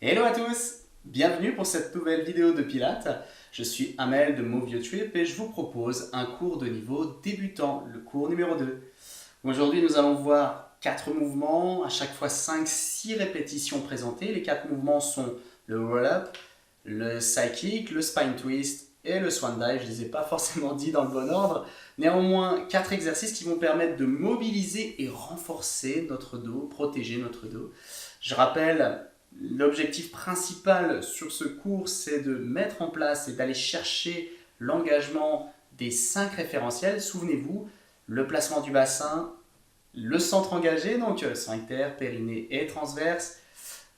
Hello à tous! Bienvenue pour cette nouvelle vidéo de Pilates. Je suis Amel de Move Your Trip et je vous propose un cours de niveau débutant, le cours numéro 2. Aujourd'hui, nous allons voir 4 mouvements, à chaque fois 5-6 répétitions présentées. Les 4 mouvements sont le roll-up, le side kick, le spine twist et le swan dive. Je ne les ai pas forcément dit dans le bon ordre. Néanmoins, 4 exercices qui vont permettre de mobiliser et renforcer notre dos, protéger notre dos. Je rappelle, l'objectif principal sur ce cours, c'est de mettre en place et d'aller chercher l'engagement des 5 référentiels. Souvenez-vous, le placement du bassin, le centre engagé, donc sphincter, périnée et transverse.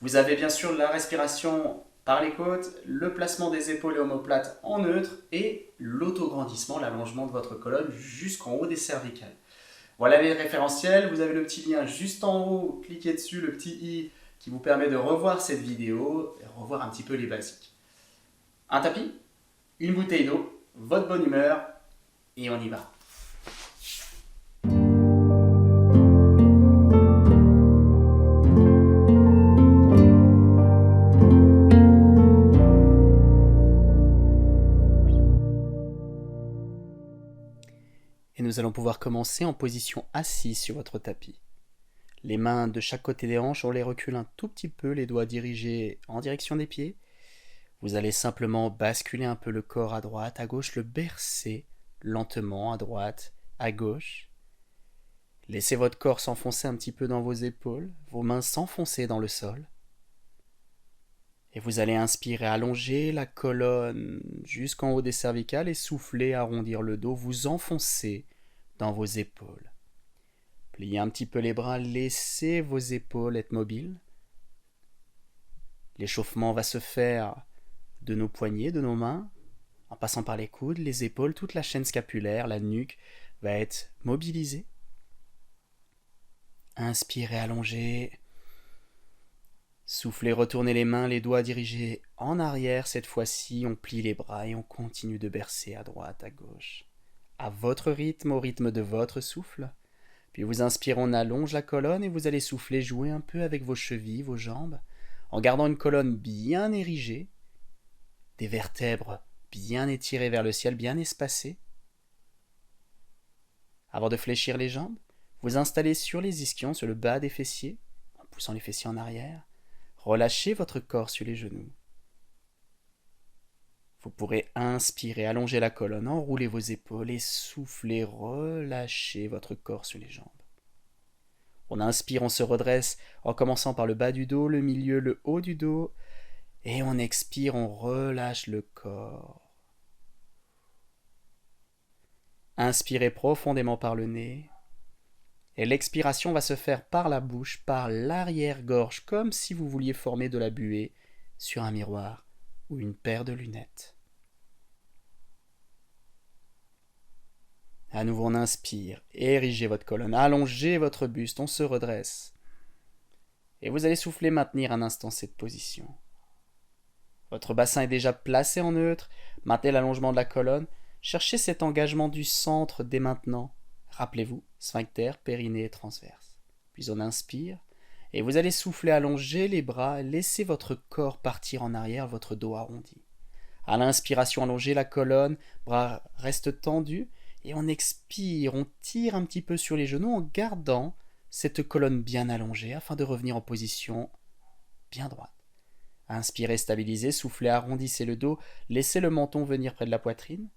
Vous avez bien sûr la respiration par les côtes, le placement des épaules et omoplates en neutre et l'autograndissement, l'allongement de votre colonne jusqu'en haut des cervicales. Voilà les référentiels, vous avez le petit lien juste en haut, cliquez dessus, le petit i qui vous permet de revoir cette vidéo et revoir un petit peu les basiques. Un tapis, une bouteille d'eau, votre bonne humeur et on y va. Et nous allons pouvoir commencer en position assise sur votre tapis. Les mains de chaque côté des hanches, on les recule un tout petit peu, les doigts dirigés en direction des pieds. Vous allez simplement basculer un peu le corps à droite, à gauche, le bercer lentement à droite, à gauche. Laissez votre corps s'enfoncer un petit peu dans vos épaules, vos mains s'enfoncer dans le sol. Et vous allez inspirer, allonger la colonne jusqu'en haut des cervicales et souffler, arrondir le dos, vous enfoncer dans vos épaules. Pliez un petit peu les bras, laissez vos épaules être mobiles. L'échauffement va se faire de nos poignets, de nos mains, en passant par les coudes, les épaules, toute la chaîne scapulaire, la nuque va être mobilisée. Inspirez, allongez. Soufflez, retournez les mains, les doigts dirigés en arrière. Cette fois-ci, on plie les bras et on continue de bercer à droite, à gauche. À votre rythme, au rythme de votre souffle. Puis vous inspirez, on allonge la colonne et vous allez souffler, jouer un peu avec vos chevilles, vos jambes, en gardant une colonne bien érigée, des vertèbres bien étirées vers le ciel, bien espacées. Avant de fléchir les jambes, vous installez sur les ischions, sur le bas des fessiers, en poussant les fessiers en arrière. Relâchez votre corps sur les genoux. Vous pourrez inspirer, allonger la colonne, enrouler vos épaules et souffler, relâchez votre corps sur les jambes. On inspire, on se redresse en commençant par le bas du dos, le milieu, le haut du dos. Et on expire, on relâche le corps. Inspirez profondément par le nez. Et l'expiration va se faire par la bouche, par l'arrière-gorge, comme si vous vouliez former de la buée sur un miroir ou une paire de lunettes. À nouveau, on inspire, érigez votre colonne, allongez votre buste, on se redresse. Et vous allez souffler, maintenir un instant cette position. Votre bassin est déjà placé en neutre, maintenez l'allongement de la colonne, cherchez cet engagement du centre dès maintenant. Rappelez-vous, sphincter, périnée et transverse. Puis on inspire, et vous allez souffler, allonger les bras, laissez votre corps partir en arrière, votre dos arrondi. À l'inspiration, allongez la colonne, bras restent tendus, et on expire, on tire un petit peu sur les genoux en gardant cette colonne bien allongée afin de revenir en position bien droite. Inspirez, stabilisez, soufflez, arrondissez le dos, laissez le menton venir près de la poitrine.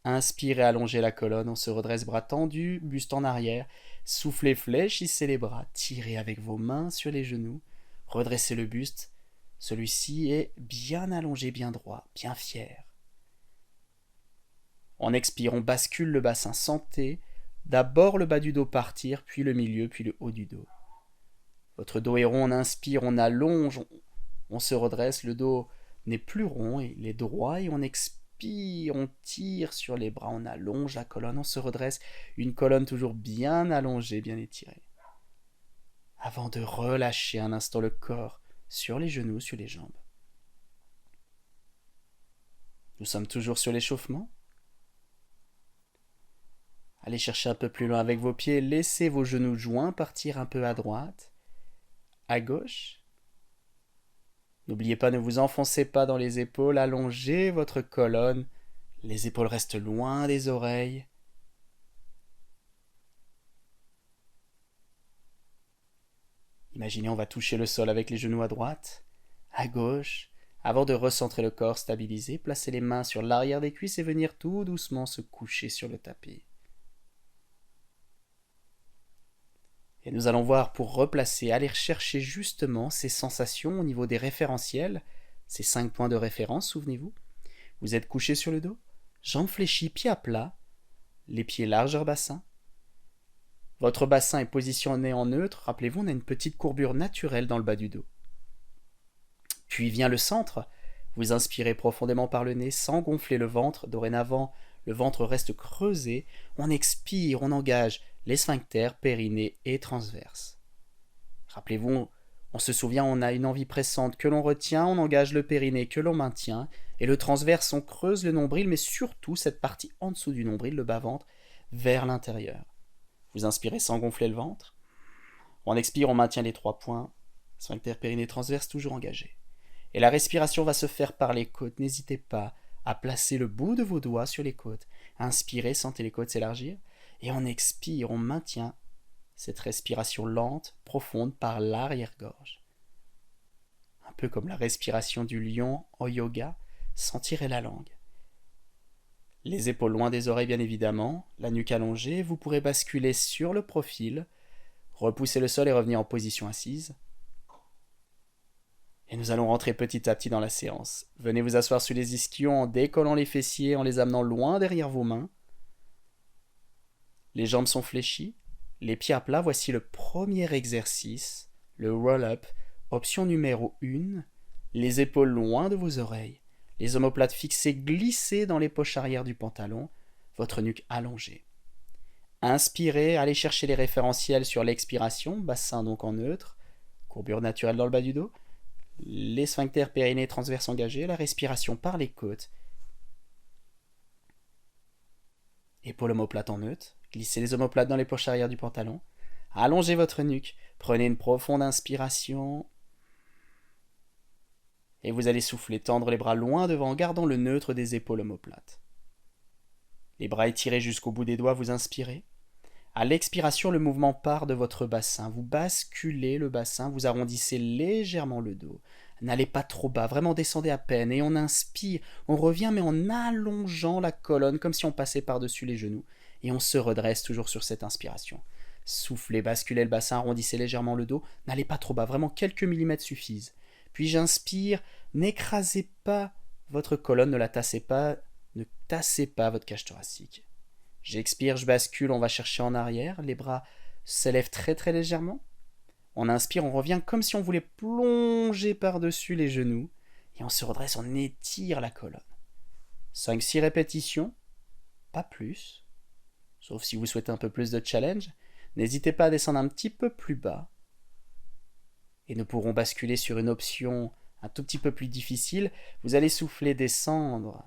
Inspirez, allongez la colonne, on se redresse, bras tendus, buste en arrière. Soufflez, fléchissez les bras, tirez avec vos mains sur les genoux, redressez le buste. Celui-ci est bien allongé, bien droit, bien fier. On expire, on bascule le bassin, sentez d'abord le bas du dos partir, puis le milieu, puis le haut du dos. Votre dos est rond, on inspire, on allonge, on se redresse, le dos n'est plus rond, il est droit et on expire, on tire sur les bras, on allonge la colonne, on se redresse, une colonne toujours bien allongée, bien étirée. Avant de relâcher un instant le corps sur les genoux, sur les jambes. Nous sommes toujours sur l'échauffement. Allez chercher un peu plus loin avec vos pieds, laissez vos genoux joints partir un peu à droite, à gauche. N'oubliez pas, ne vous enfoncez pas dans les épaules, allongez votre colonne. Les épaules restent loin des oreilles. Imaginez, on va toucher le sol avec les genoux à droite, à gauche. Avant de recentrer le corps stabilisé, placez les mains sur l'arrière des cuisses et venir tout doucement se coucher sur le tapis. Et nous allons voir, pour replacer, aller chercher justement ces sensations au niveau des référentiels, ces 5 points de référence, souvenez-vous. Vous êtes couché sur le dos, jambes fléchies, pieds à plat, les pieds largeur bassin. Votre bassin est positionné en neutre, rappelez-vous, on a une petite courbure naturelle dans le bas du dos. Puis vient le centre, vous inspirez profondément par le nez sans gonfler le ventre, dorénavant le ventre reste creusé, on expire, on engage les sphincters, périnée et transverse. Rappelez-vous, on se souvient, on a une envie pressante que l'on retient, on engage le périnée que l'on maintient, et le transverse, on creuse le nombril, mais surtout cette partie en dessous du nombril, le bas-ventre, vers l'intérieur. Vous inspirez sans gonfler le ventre. On expire, on maintient les 3 points. Sphincter, périnée, transverse, toujours engagé. Et la respiration va se faire par les côtes. N'hésitez pas à placer le bout de vos doigts sur les côtes. Inspirez, sentez les côtes s'élargir. Et on expire, on maintient cette respiration lente, profonde par l'arrière-gorge. Un peu comme la respiration du lion au yoga, sentirez la langue. Les épaules loin des oreilles bien évidemment, la nuque allongée, vous pourrez basculer sur le profil, repousser le sol et revenir en position assise. Et nous allons rentrer petit à petit dans la séance. Venez vous asseoir sur les ischions en décollant les fessiers, en les amenant loin derrière vos mains. Les jambes sont fléchies, les pieds à plat. Voici le premier exercice, le roll-up, option numéro 1, les épaules loin de vos oreilles. Les omoplates fixées, glissées dans les poches arrière du pantalon, votre nuque allongée. Inspirez, allez chercher les référentiels sur l'expiration, bassin donc en neutre, courbure naturelle dans le bas du dos, les sphincters périnée transverse engagés, la respiration par les côtes. Épaules omoplates en neutre, glissez les omoplates dans les poches arrière du pantalon, allongez votre nuque, prenez une profonde inspiration. Et vous allez souffler, tendre les bras loin devant en gardant le neutre des épaules omoplates. Les bras étirés jusqu'au bout des doigts, vous inspirez. À l'expiration, le mouvement part de votre bassin. Vous basculez le bassin, vous arrondissez légèrement le dos. N'allez pas trop bas, vraiment descendez à peine. Et on inspire, on revient mais en allongeant la colonne comme si on passait par-dessus les genoux. Et on se redresse toujours sur cette inspiration. Soufflez, basculez le bassin, arrondissez légèrement le dos. N'allez pas trop bas, vraiment quelques millimètres suffisent. Puis j'inspire, n'écrasez pas votre colonne, ne la tassez pas, ne tassez pas votre cage thoracique. J'expire, je bascule, on va chercher en arrière, les bras s'élèvent très très légèrement. On inspire, on revient comme si on voulait plonger par-dessus les genoux, et on se redresse, on étire la colonne. 5-6 répétitions, pas plus, sauf si vous souhaitez un peu plus de challenge. N'hésitez pas à descendre un petit peu plus bas. Et nous pourrons basculer sur une option un tout petit peu plus difficile. Vous allez souffler, descendre.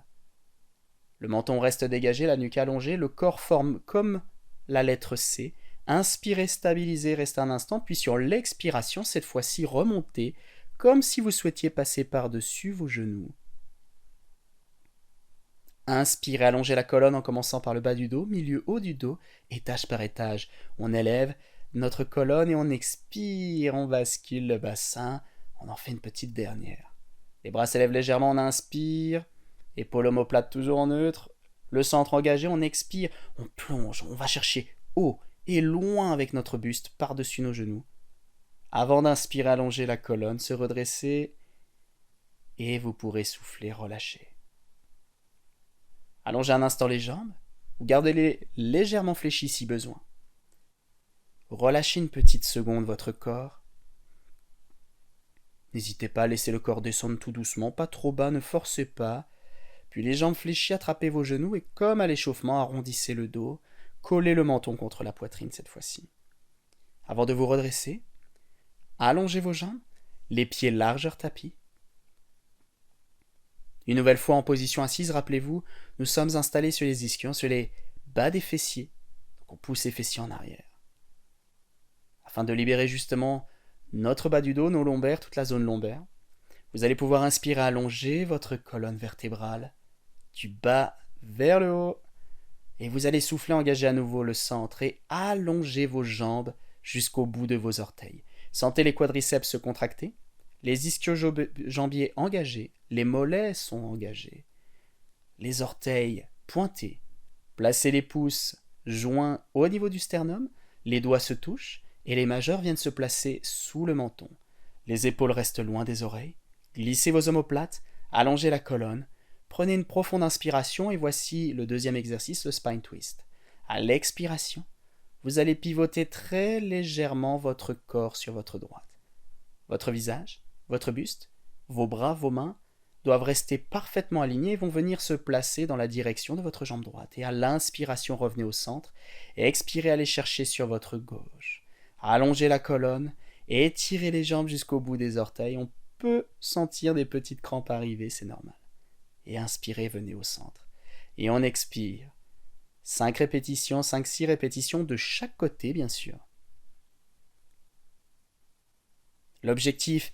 Le menton reste dégagé, la nuque allongée, le corps forme comme la lettre C. Inspirez, stabilisez, restez un instant, puis sur l'expiration, cette fois-ci, remontez, comme si vous souhaitiez passer par-dessus vos genoux. Inspirez, allongez la colonne en commençant par le bas du dos, milieu haut du dos, étage par étage. On élève notre colonne et on expire, on bascule le bassin, on en fait une petite dernière. Les bras s'élèvent légèrement, on inspire, épaules omoplates toujours en neutre, le centre engagé, on expire, on plonge, on va chercher haut et loin avec notre buste par-dessus nos genoux. Avant d'inspirer, allonger la colonne, se redresser et vous pourrez souffler, relâcher. Allongez un instant les jambes, ou gardez-les légèrement fléchies si besoin. Relâchez une petite seconde votre corps. N'hésitez pas à laisser le corps descendre tout doucement, pas trop bas, ne forcez pas. Puis les jambes fléchies, attrapez vos genoux et comme à l'échauffement, arrondissez le dos, collez le menton contre la poitrine cette fois-ci. Avant de vous redresser, allongez vos jambes, les pieds largeur tapis. Une nouvelle fois en position assise, rappelez-vous, nous sommes installés sur les ischions, sur les bas des fessiers. Donc on pousse les fessiers en arrière. Afin de libérer justement notre bas du dos, nos lombaires, toute la zone lombaire. Vous allez pouvoir inspirer, allonger votre colonne vertébrale du bas vers le haut. Et vous allez souffler, engager à nouveau le centre et allonger vos jambes jusqu'au bout de vos orteils. Sentez les quadriceps se contracter, les ischio-jambiers engagés, les mollets sont engagés, les orteils pointés. Placez les pouces joints au niveau du sternum, les doigts se touchent et les majeurs viennent se placer sous le menton. Les épaules restent loin des oreilles. Glissez vos omoplates, allongez la colonne. Prenez une profonde inspiration et voici le deuxième exercice, le spine twist. À l'expiration, vous allez pivoter très légèrement votre corps sur votre droite. Votre visage, votre buste, vos bras, vos mains doivent rester parfaitement alignés et vont venir se placer dans la direction de votre jambe droite. Et à l'inspiration, revenez au centre et expirez, allez chercher sur votre gauche. Allongez la colonne et étirez les jambes jusqu'au bout des orteils. On peut sentir des petites crampes arriver, c'est normal. Et inspirez, venez au centre. Et on expire. 5 répétitions, 5-6 répétitions de chaque côté, bien sûr. L'objectif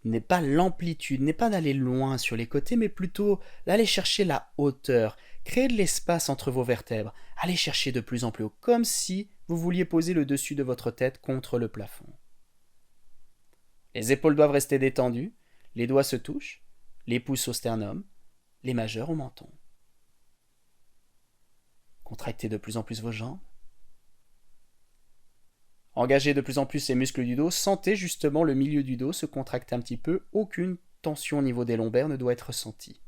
n'est pas l'amplitude, n'est pas d'aller loin sur les côtés, mais plutôt d'aller chercher la hauteur, créer de l'espace entre vos vertèbres, aller chercher de plus en plus haut, comme si vous vouliez poser le dessus de votre tête contre le plafond. Les épaules doivent rester détendues, les doigts se touchent, les pouces au sternum, les majeurs au menton. Contractez de plus en plus vos jambes. Engagez de plus en plus les muscles du dos. Sentez justement le milieu du dos se contracter un petit peu. Aucune tension au niveau des lombaires ne doit être ressentie.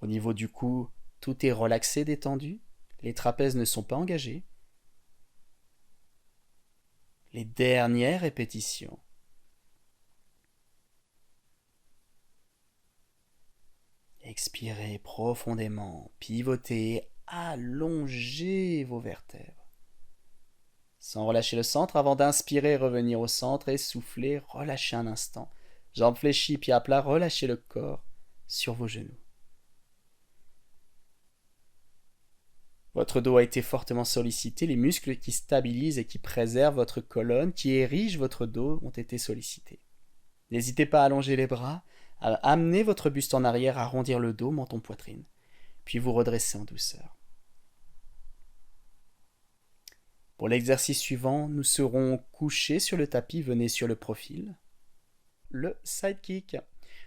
Au niveau du cou, tout est relaxé, détendu. Les trapèzes ne sont pas engagés. Les dernières répétitions. Expirez profondément, pivotez, allongez vos vertèbres. Sans relâcher le centre, avant d'inspirer, revenir au centre et souffler, relâchez un instant. Jambes fléchies, pieds à plat, relâchez le corps sur vos genoux. Votre dos a été fortement sollicité, les muscles qui stabilisent et qui préservent votre colonne, qui érigent votre dos, ont été sollicités. N'hésitez pas à allonger les bras, à amener votre buste en arrière, à arrondir le dos, menton, poitrine. Puis vous redressez en douceur. Pour l'exercice suivant, nous serons couchés sur le tapis, venez sur le profil. Le side kick.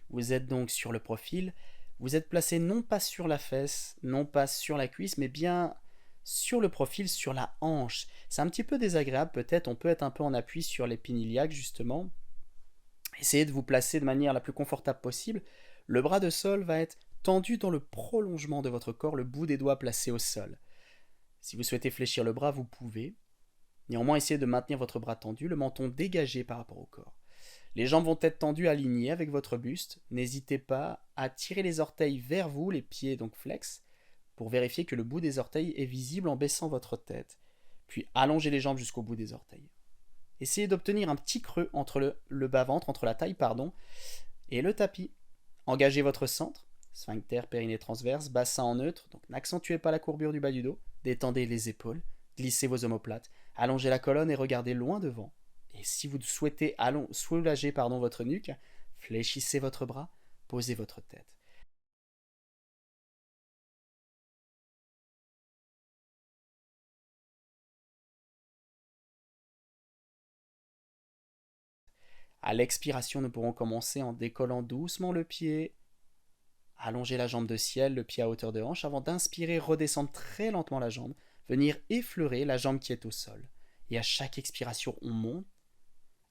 Vous êtes donc sur le profil, vous êtes placé non pas sur la fesse, non pas sur la cuisse, mais bien sur le profil, sur la hanche. C'est un petit peu désagréable peut-être, on peut être un peu en appui sur l'épine iliaque justement. Essayez de vous placer de manière la plus confortable possible. Le bras de sol va être tendu dans le prolongement de votre corps, le bout des doigts placé au sol. Si vous souhaitez fléchir le bras, vous pouvez. Néanmoins, essayez de maintenir votre bras tendu, le menton dégagé par rapport au corps. Les jambes vont être tendues, alignées avec votre buste. N'hésitez pas à tirer les orteils vers vous, les pieds donc flex, pour vérifier que le bout des orteils est visible en baissant votre tête. Puis allongez les jambes jusqu'au bout des orteils. Essayez d'obtenir un petit creux entre le bas-ventre, entre la taille, et le tapis. Engagez votre centre, sphincter, périnée transverse, bassin en neutre, donc n'accentuez pas la courbure du bas du dos, détendez les épaules, glissez vos omoplates, allongez la colonne et regardez loin devant. Et si vous souhaitez soulager votre nuque, fléchissez votre bras, posez votre tête. À l'expiration, nous pourrons commencer en décollant doucement le pied, allonger la jambe de ciel, le pied à hauteur de hanche, avant d'inspirer, redescendre très lentement la jambe, venir effleurer la jambe qui est au sol. Et à chaque expiration, on monte,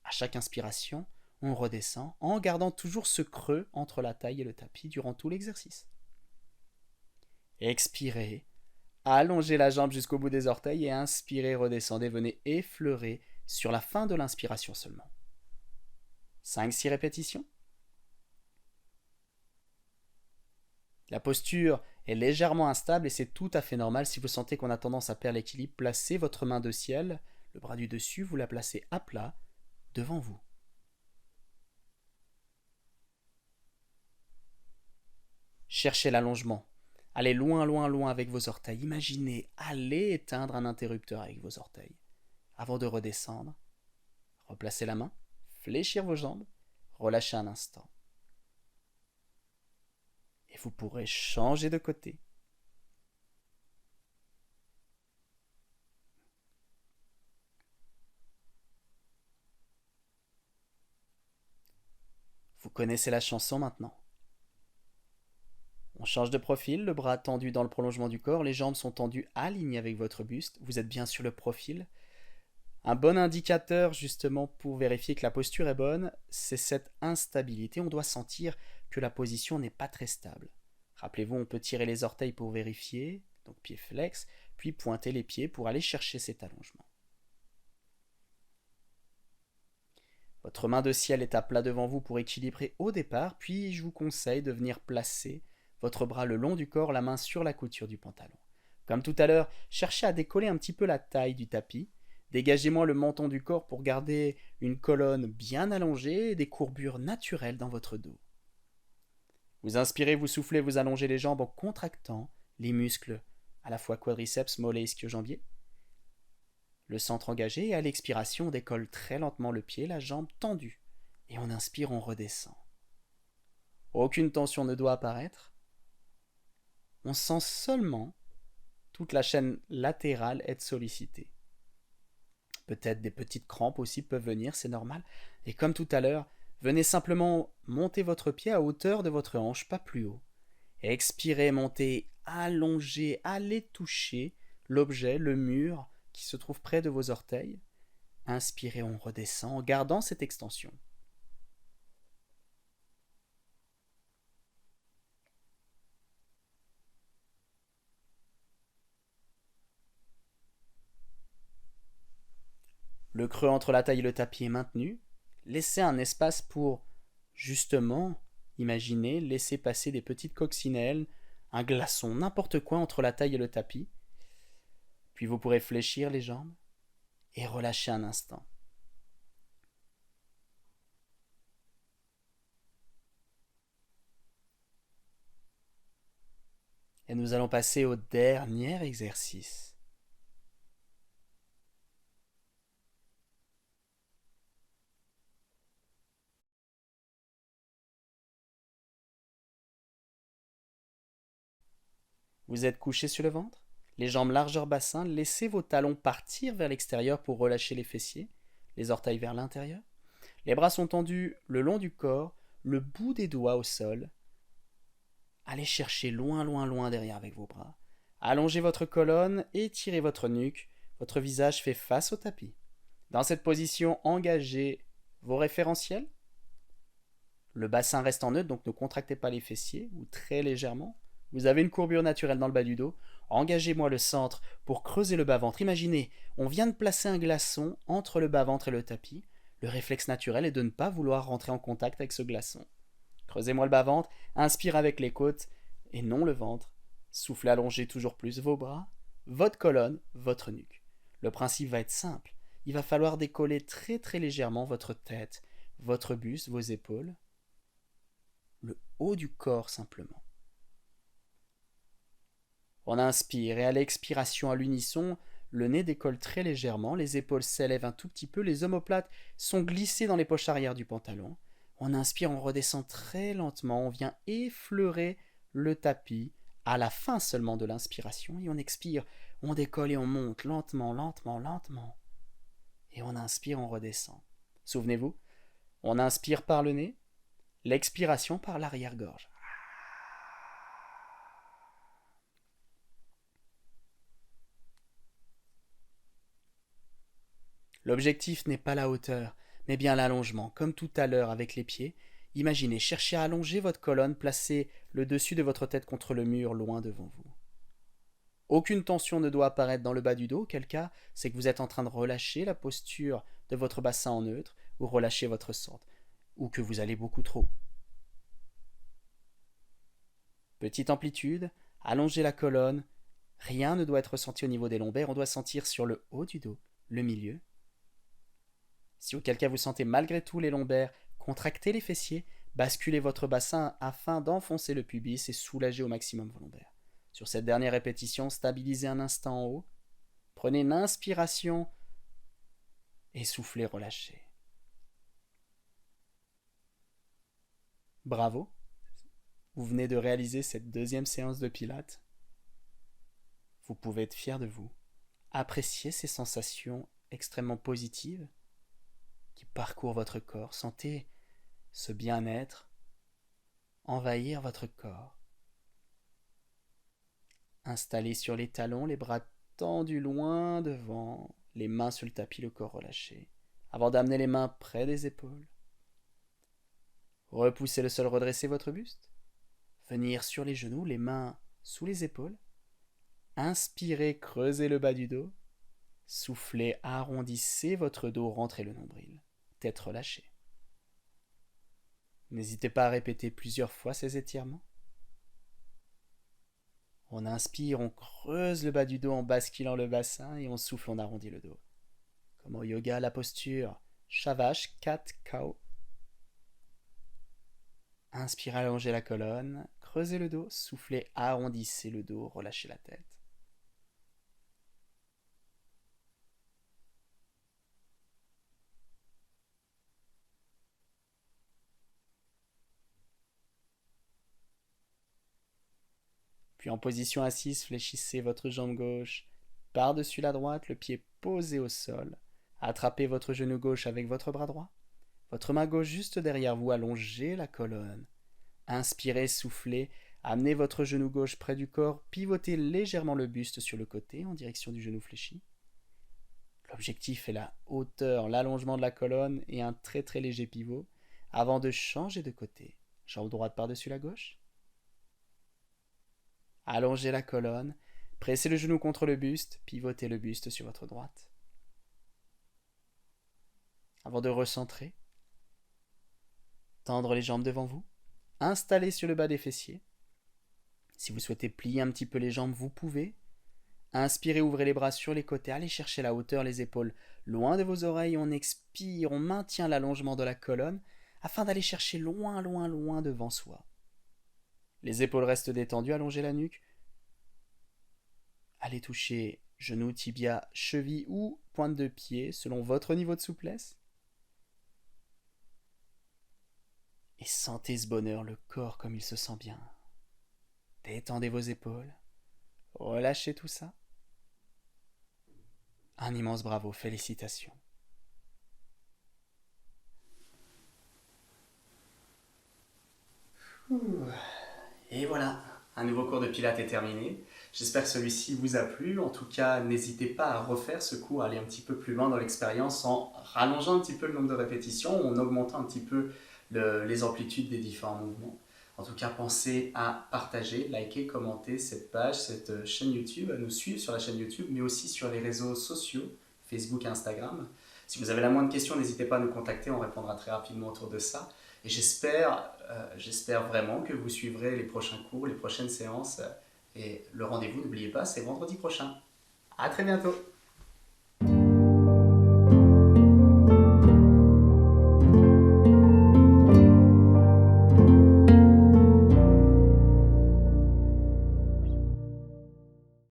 à chaque inspiration, on redescend, en gardant toujours ce creux entre la taille et le tapis durant tout l'exercice. Expirez, allongez la jambe jusqu'au bout des orteils et inspirez, redescendez, venez effleurer sur la fin de l'inspiration seulement. 5-6 répétitions. La posture est légèrement instable et c'est tout à fait normal. Si vous sentez qu'on a tendance à perdre l'équilibre, placez votre main de ciel, le bras du dessus, vous la placez à plat devant vous. Cherchez l'allongement. Allez loin, loin, loin avec vos orteils. Imaginez, allez éteindre un interrupteur avec vos orteils. Avant de redescendre, replacez la main, fléchir vos jambes, relâchez un instant. Et vous pourrez changer de côté. Vous connaissez la chanson maintenant. On change de profil, le bras tendu dans le prolongement du corps, les jambes sont tendues alignées avec votre buste, vous êtes bien sur le profil. Un bon indicateur justement pour vérifier que la posture est bonne, c'est cette instabilité. On doit sentir que la position n'est pas très stable. Rappelez-vous, on peut tirer les orteils pour vérifier, donc pied flex, puis pointer les pieds pour aller chercher cet allongement. Votre main de ciel est à plat devant vous pour équilibrer au départ, puis je vous conseille de venir placer votre bras le long du corps, la main sur la couture du pantalon. Comme tout à l'heure, cherchez à décoller un petit peu la taille du tapis. Dégagez-moi le menton du corps pour garder une colonne bien allongée et des courbures naturelles dans votre dos. Vous inspirez, vous soufflez, vous allongez les jambes en contractant les muscles, à la fois quadriceps, mollets, ischio-jambiers. Le centre engagé et à l'expiration, on décolle très lentement le pied, la jambe tendue. Et on inspire, on redescend. Aucune tension ne doit apparaître. On sent seulement toute la chaîne latérale être sollicitée. Peut-être des petites crampes aussi peuvent venir, c'est normal. Et comme tout à l'heure, venez simplement monter votre pied à hauteur de votre hanche, pas plus haut. Expirez, montez, allongez, allez toucher l'objet, le mur qui se trouve près de vos orteils. Inspirez, on redescend en gardant cette extension. Le creux entre la taille et le tapis est maintenu. Laissez un espace pour, justement, imaginer, laisser passer des petites coccinelles, un glaçon, n'importe quoi entre la taille et le tapis. Puis vous pourrez fléchir les jambes et relâcher un instant. Et nous allons passer au dernier exercice. Vous êtes couché sur le ventre, les jambes largeur bassin, laissez vos talons partir vers l'extérieur pour relâcher les fessiers, les orteils vers l'intérieur. Les bras sont tendus le long du corps, le bout des doigts au sol. Allez chercher loin, loin, loin derrière avec vos bras. Allongez votre colonne, étirez votre nuque, votre visage fait face au tapis. Dans cette position, engagez vos référentiels. Le bassin reste en neutre, donc ne contractez pas les fessiers, ou très légèrement. Vous avez une courbure naturelle dans le bas du dos. Engagez-moi le centre pour creuser le bas-ventre. Imaginez, on vient de placer un glaçon entre le bas-ventre et le tapis. Le réflexe naturel est de ne pas vouloir rentrer en contact avec ce glaçon. Creusez-moi le bas-ventre, inspire avec les côtes et non le ventre. Soufflez, allongez toujours plus vos bras, votre colonne, votre nuque. Le principe va être simple. Il va falloir décoller très très légèrement votre tête, votre buste, vos épaules, le haut du corps simplement. On inspire et à l'expiration à l'unisson, le nez décolle très légèrement, les épaules s'élèvent un tout petit peu, les omoplates sont glissées dans les poches arrière du pantalon. On inspire, on redescend très lentement, on vient effleurer le tapis à la fin seulement de l'inspiration et on expire, on décolle et on monte lentement, lentement, lentement. Et on inspire, on redescend. Souvenez-vous, on inspire par le nez, l'expiration par l'arrière-gorge. L'objectif n'est pas la hauteur, mais bien l'allongement, comme tout à l'heure avec les pieds. Imaginez, cherchez à allonger votre colonne, placez le dessus de votre tête contre le mur, loin devant vous. Aucune tension ne doit apparaître dans le bas du dos, auquel cas, c'est que vous êtes en train de relâcher la posture de votre bassin en neutre, ou relâcher votre centre, ou que vous allez beaucoup trop. Petite amplitude, allongez la colonne, rien ne doit être ressenti au niveau des lombaires, on doit sentir sur le haut du dos, le milieu. Si auquel cas vous sentez malgré tout les lombaires, contractez les fessiers, basculez votre bassin afin d'enfoncer le pubis et soulager au maximum vos lombaires. Sur cette dernière répétition, stabilisez un instant en haut. Prenez une inspiration et soufflez, relâchez. Bravo, vous venez de réaliser cette deuxième séance de Pilates. Vous pouvez être fier de vous. Appréciez ces sensations extrêmement positives qui parcourent votre corps. Sentez ce bien-être envahir votre corps. Installez sur les talons, les bras tendus loin devant, les mains sur le tapis, le corps relâché, avant d'amener les mains près des épaules. Repoussez le sol, redressez votre buste. Venir sur les genoux, les mains sous les épaules. Inspirez, creusez le bas du dos. Soufflez, arrondissez votre dos, rentrez le nombril. Tête relâchée. N'hésitez pas à répéter plusieurs fois ces étirements. On inspire, on creuse le bas du dos en basculant le bassin et on souffle, on arrondit le dos. Comme au yoga, la posture Shavash, Cat Cow. Inspirez, allongez la colonne, creusez le dos, soufflez, arrondissez le dos, relâchez la tête. Puis en position assise, fléchissez votre jambe gauche par-dessus la droite, le pied posé au sol. Attrapez votre genou gauche avec votre bras droit. Votre main gauche juste derrière vous, allongez la colonne. Inspirez, soufflez, amenez votre genou gauche près du corps, pivotez légèrement le buste sur le côté en direction du genou fléchi. L'objectif est la hauteur, l'allongement de la colonne et un très très léger pivot avant de changer de côté. Jambe droite par-dessus la gauche. Allongez la colonne, pressez le genou contre le buste, pivotez le buste sur votre droite. Avant de recentrer, tendre les jambes devant vous, installez sur le bas des fessiers. Si vous souhaitez plier un petit peu les jambes, vous pouvez. Inspirez, ouvrez les bras sur les côtés, allez chercher la hauteur, les épaules loin de vos oreilles, on expire, on maintient l'allongement de la colonne afin d'aller chercher loin, loin, loin devant soi. Les épaules restent détendues, allongez la nuque. Allez toucher genoux, tibia, cheville ou pointe de pied selon votre niveau de souplesse. Et sentez ce bonheur, le corps comme il se sent bien. Détendez vos épaules. Relâchez tout ça. Un immense bravo, félicitations. Et voilà, un nouveau cours de Pilates est terminé. J'espère que celui-ci vous a plu. En tout cas, n'hésitez pas à refaire ce cours, à aller un petit peu plus loin dans l'expérience en rallongeant un petit peu le nombre de répétitions, en augmentant un petit peu les amplitudes des différents mouvements. En tout cas, pensez à partager, liker, commenter cette page, cette chaîne YouTube, à nous suivre sur la chaîne YouTube, mais aussi sur les réseaux sociaux, Facebook et Instagram. Si vous avez la moindre question, n'hésitez pas à nous contacter, on répondra très rapidement autour de ça. Et j'espère vraiment que vous suivrez les prochains cours, les prochaines séances. Et le rendez-vous, n'oubliez pas, c'est vendredi prochain. À très bientôt!